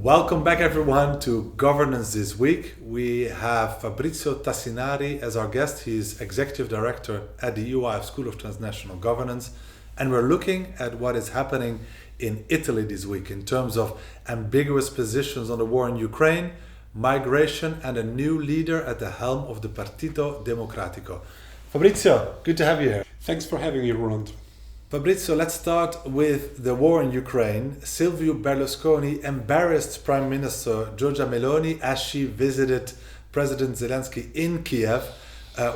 Welcome back everyone to Governance This Week. We have Fabrizio Tassinari as our guest. He's Executive Director at the EUIF School of Transnational Governance. And we're looking at what is happening in Italy this week in terms of ambiguous positions on the war in Ukraine, migration, and a new leader at the helm of the Partito Democratico. Fabrizio, good to have you here. Thanks for having me, Roland. Fabrizio, let's start with the war in Ukraine. Silvio Berlusconi embarrassed Prime Minister Giorgia Meloni as she visited President Zelensky in Kiev.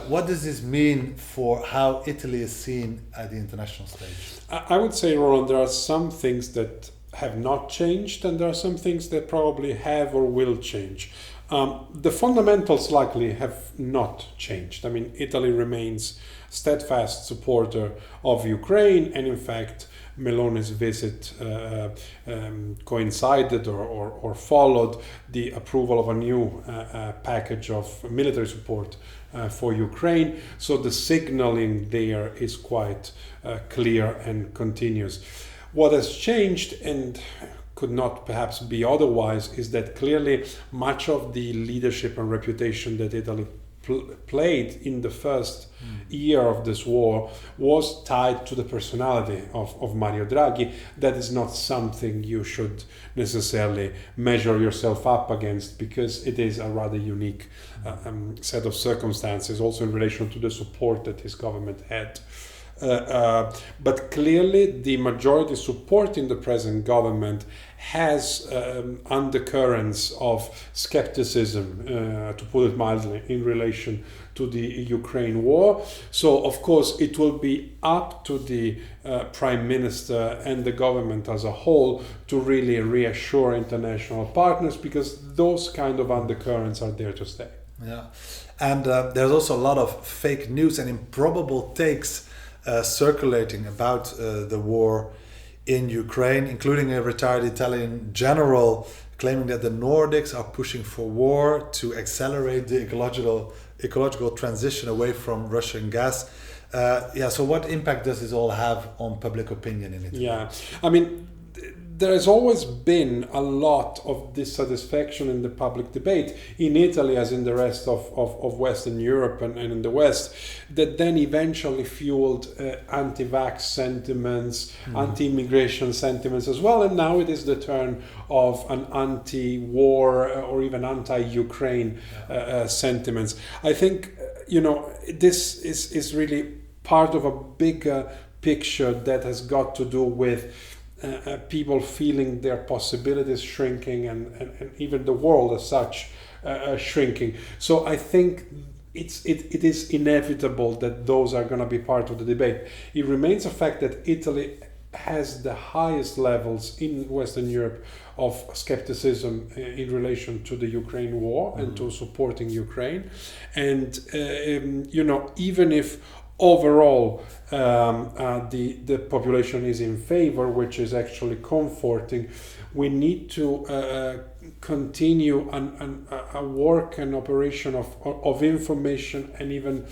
What does this mean for how Italy is seen at the international stage? I would say, Roland, there are some things that have not changed and there are some things that probably have or will change. The fundamentals likely have not changed. I mean, Italy remains steadfast supporter of Ukraine, and in fact Meloni's visit coincided or followed the approval of a new package of military support for Ukraine. So the signaling there is quite clear and continuous. What has changed, and could not perhaps be otherwise, is that clearly much of the leadership and reputation that Italy played in the first year of this war was tied to the personality of Mario Draghi. That is not something you should necessarily measure yourself up against, because it is a rather unique set of circumstances, also in relation to the support that his government had. But clearly the majority supporting the present government has undercurrents of skepticism, to put it mildly, in relation to the Ukraine war. So of course it will be up to the Prime Minister and the government as a whole to really reassure international partners, because those kind of undercurrents are there to stay. Yeah, and there's also a lot of fake news and improbable takes circulating about the war in Ukraine, including a retired Italian general claiming that the Nordics are pushing for war to accelerate the ecological transition away from Russian gas. So what impact does this all have on public opinion in Italy? Yeah, I mean, there has always been a lot of dissatisfaction in the public debate in Italy, as in the rest of Western Europe and in the West, that then eventually fueled anti-vax sentiments, anti-immigration sentiments as well. And now it is the turn of an anti-war or even anti-Ukraine sentiments. I think, this is really part of a bigger picture that has got to do with people feeling their possibilities shrinking and even the world as such shrinking. So I think it is inevitable that those are going to be part of the debate. It remains a fact that Italy has the highest levels in Western Europe of skepticism in relation to the Ukraine war and to supporting Ukraine. And even if overall the population is in favor, which is actually comforting, we need to continue a work and operation of information and even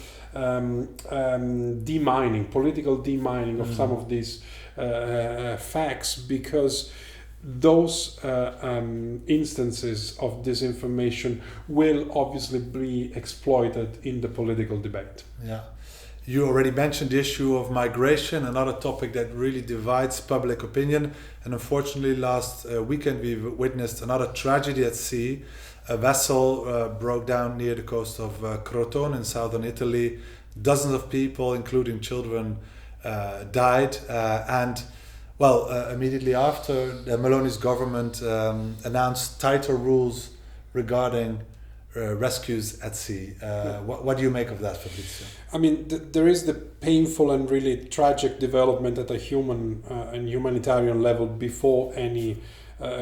demining, political demining of some of these facts, because those instances of disinformation will obviously be exploited in the political debate. Yeah. You already mentioned the issue of migration, another topic that really divides public opinion. And unfortunately, last weekend we witnessed another tragedy at sea. A vessel broke down near the coast of Crotone in southern Italy. Dozens of people, including children, died. Immediately after, the Meloni's government announced tighter rules regarding rescues at sea. What do you make of that, Fabrizio? I mean, there is the painful and really tragic development at a human and humanitarian level before any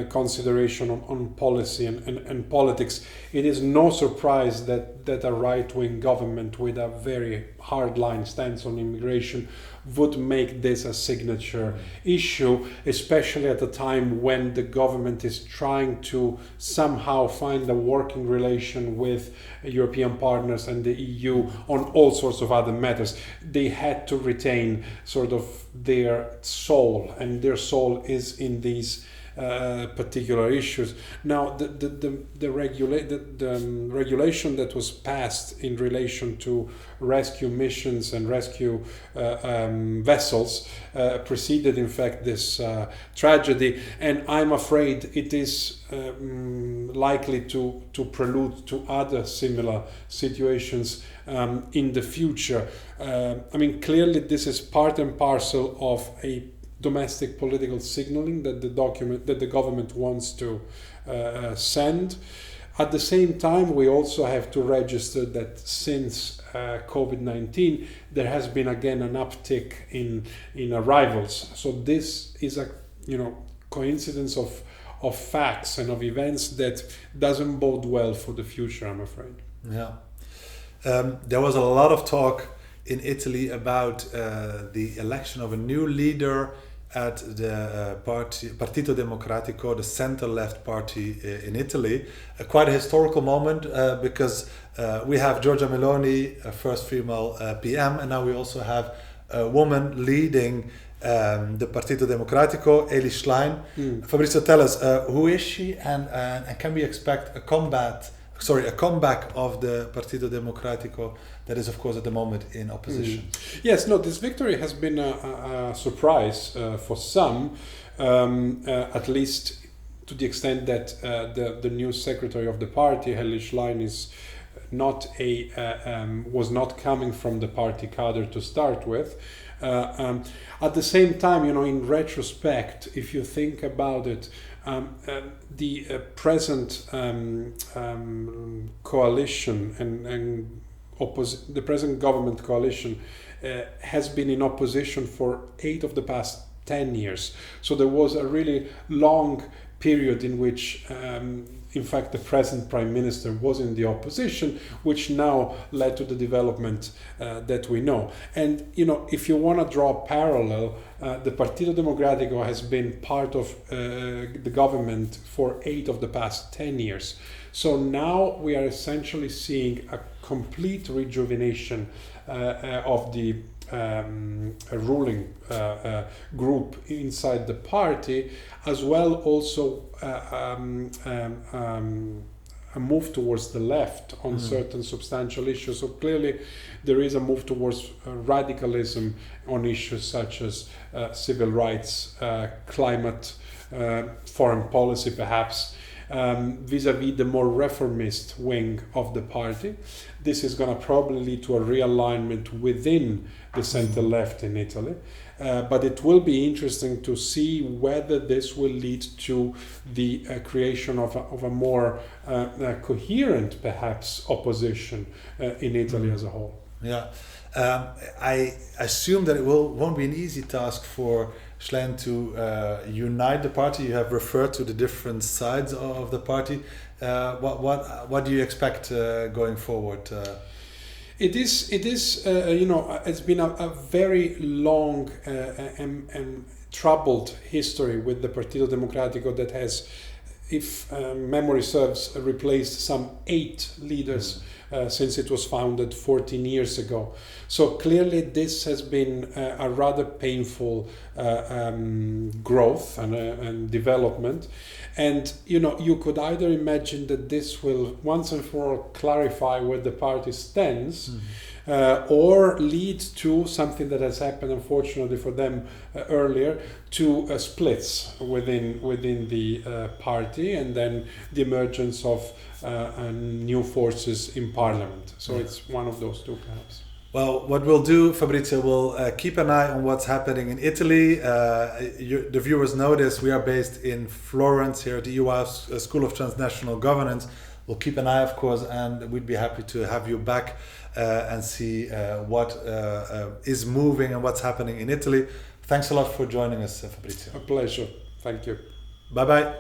consideration on policy and politics. It is no surprise that a right-wing government with a very hardline stance on immigration would make this a signature issue, especially at a time when the government is trying to somehow find a working relation with European partners and the EU on all sorts of other matters. They had to retain sort of their soul, and their soul is in these particular issues. Now, the regulation that was passed in relation to rescue missions and rescue vessels preceded, in fact, this tragedy, and I'm afraid it is likely to prelude to other similar situations in the future. I mean, clearly this is part and parcel of a domestic political signaling that the government wants to send. At the same time, we also have to register that since COVID-19, there has been again an uptick in arrivals. So this is a coincidence of facts and of events that doesn't bode well for the future, I'm afraid. Yeah. There was a lot of talk in Italy about the election of a new leader at the Partito Democratico, the center-left party in Italy. Quite a historical moment because we have Giorgia Meloni, first female PM, and now we also have a woman leading the Partito Democratico, Elly Schlein. Fabrizio, tell us, who is she, and can we expect a comeback of the Partito Democratico that is, of course, at the moment in opposition? Yes, no, this victory has been a surprise for some, at least to the extent that the new secretary of the party, Elly Schlein, is was not coming from the party cadre to start with. At the same time, in retrospect, if you think about it, the present coalition and the present government coalition has been in opposition for 8 of the past 10 years. So there was a really long period in which in fact the present prime minister was in the opposition, which now led to the development that we know. And if you want to draw a parallel, the Partito Democratico has been part of the government for 8 of the past 10 years. So now we are essentially seeing a complete rejuvenation of the ruling group inside the party, as well also a move towards the left on certain substantial issues. So clearly there is a move towards radicalism on issues such as civil rights, climate, foreign policy perhaps, vis-a-vis the more reformist wing of the party. This is going to probably lead to a realignment within the center-left in Italy. But it will be interesting to see whether this will lead to the creation of a more coherent, perhaps, opposition in Italy as a whole. Yeah, I assume that it won't be an easy task for Schlein to unite the party. You have referred to the different sides of the party. What do you expect going forward? It is. It's been a very long and troubled history with the Partito Democratico that has, if memory serves, replaced some 8 leaders since it was founded 14 years ago. So clearly this has been a rather painful growth and development. And you could either imagine that this will once and for all clarify where the party stands, or lead to something that has happened, unfortunately for them, earlier, to splits within the party, and then the emergence of new forces in parliament. So it's one of those two, perhaps. Well, what we'll do, Fabrizio, we'll keep an eye on what's happening in Italy. The viewers know this. We are based in Florence here at the EU's School of Transnational Governance. We'll keep an eye, of course, and we'd be happy to have you back and see what is moving and what's happening in Italy. Thanks a lot for joining us, Fabrizio. A pleasure. Thank you. Bye-bye.